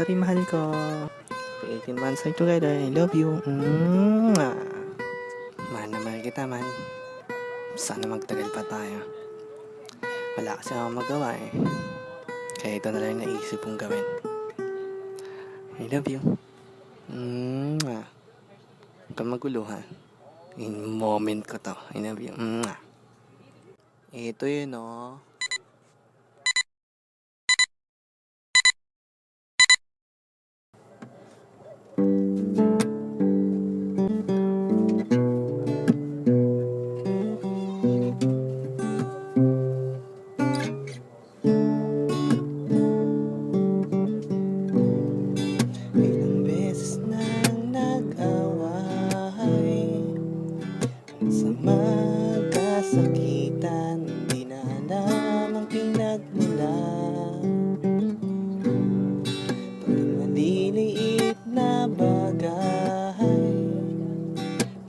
anniversary, mahal ko. 18 months are together. I love you. Mahal na mahal kita, man. Sana magtagal pa tayo. Wala kasi akong magawa eh. Kaya ito na lang naisip kong gawin. I love you. Huwag kang magulo, ha. In moment ko to. I love you. Ito yun, oh. Ilang beses nang nag-away sa magkasakitan, di na alam ang pinagmulan. Tuwing maliliit na bagay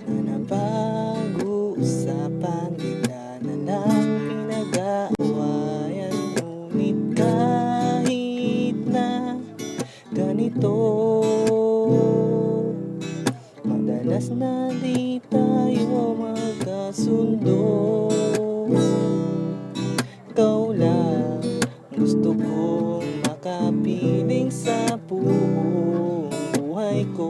na napag-uusapan, bigla na lang pinag-aawayan. Ngunit kahit na ganito, madalas na di tayo magkasundo. Ikaw lang gusto kong makapiling sa buong buhay ko.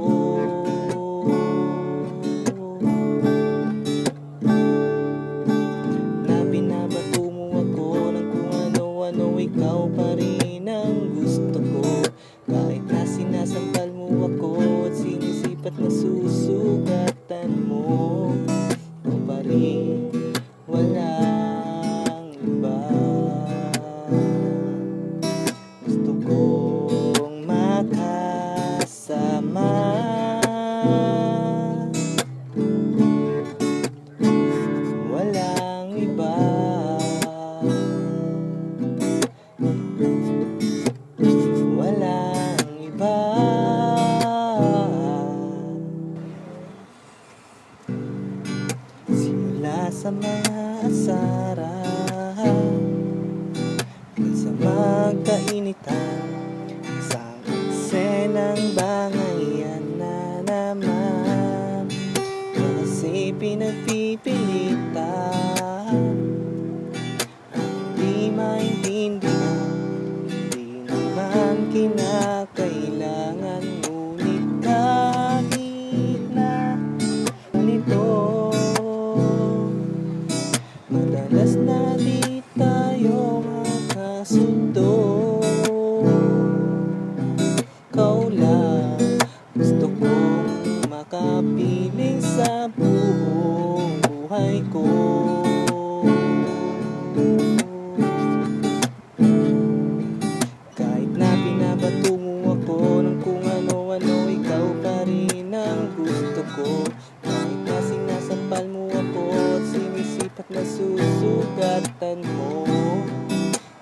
Na binabato mo ako ng kung ano-ano, ikaw pa rin ang gusto ko. Kahit na sinasampal mo ako at sinisipat na susugatan mo, ikaw pa rin, walang iba. Gusto kong makasama, walang iba. Walang iba. Simula sa mga asarahan, sa magkainitan, isang eksenang bangayan na naman, kasi pinagpipilitan at di maintindihan, di naman kinakailangan. Ngunit kahit na ganito, madalas na di tayo makasundo. Ikaw lang gusto kong makapiling sa buong buhay ko. Kahit na binabato mo ako ng kung ano-ano, ikaw pa rin ang gusto ko. Kahit na sinasampal mo ako at sinisipat na susugatan mo,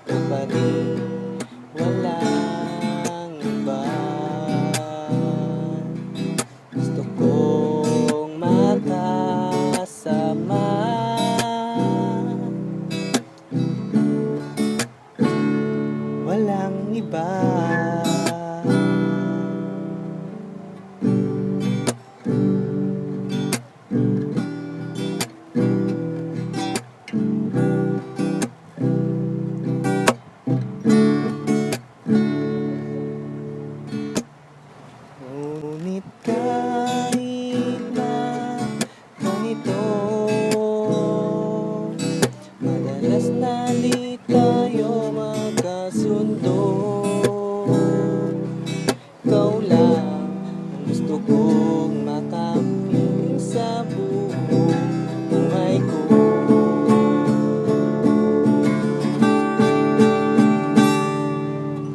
ikaw pa rin, walang iba. Gusto kong makasama, walang iba. Ngunit kahit na ganito, madalas na di tayo magkasundo. Ikaw lang ang gusto kong makapiling sa buong buhay ko.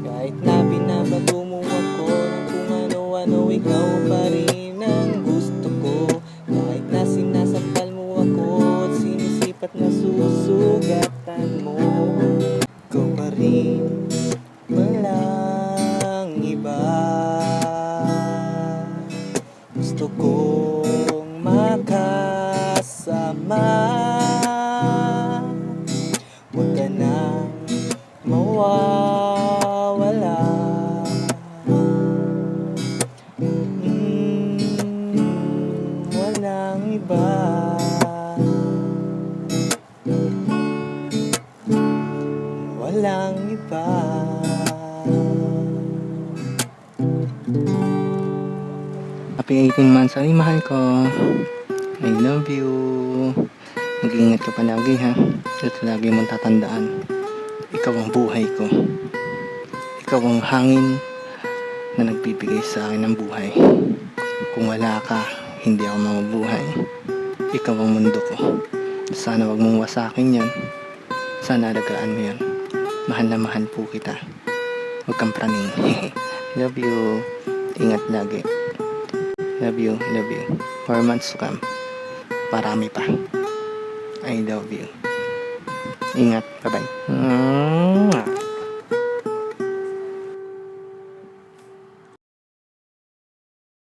Kahit na binabato mo ako ng kung ano-ano, ikaw pa rin ang gusto ko. Kahit na sinasampal mo ako at sinisipat na susugatan mo, ikaw pa rin, walang iba. Gusto kong makasama, huwag ka nang mawawala. Happy 18 months, ay mahal ko. I love you. Mag-iingat ka palagi ha. At lagi mong tatandaan. Ikaw ang buhay ko. Ikaw ang hangin na nagbibigay sa akin ng buhay. Kung wala ka, hindi ako mabubuhay. Ikaw ang mundo ko. Sana wag mong wasakin yan. Sana alagaan mo yan. Mahal na mahal po kita. Huwag kang praning. Love you. Ingat lagi. Love you. 4 months to come. Parami pa. I love you. Ingat. Bye-bye.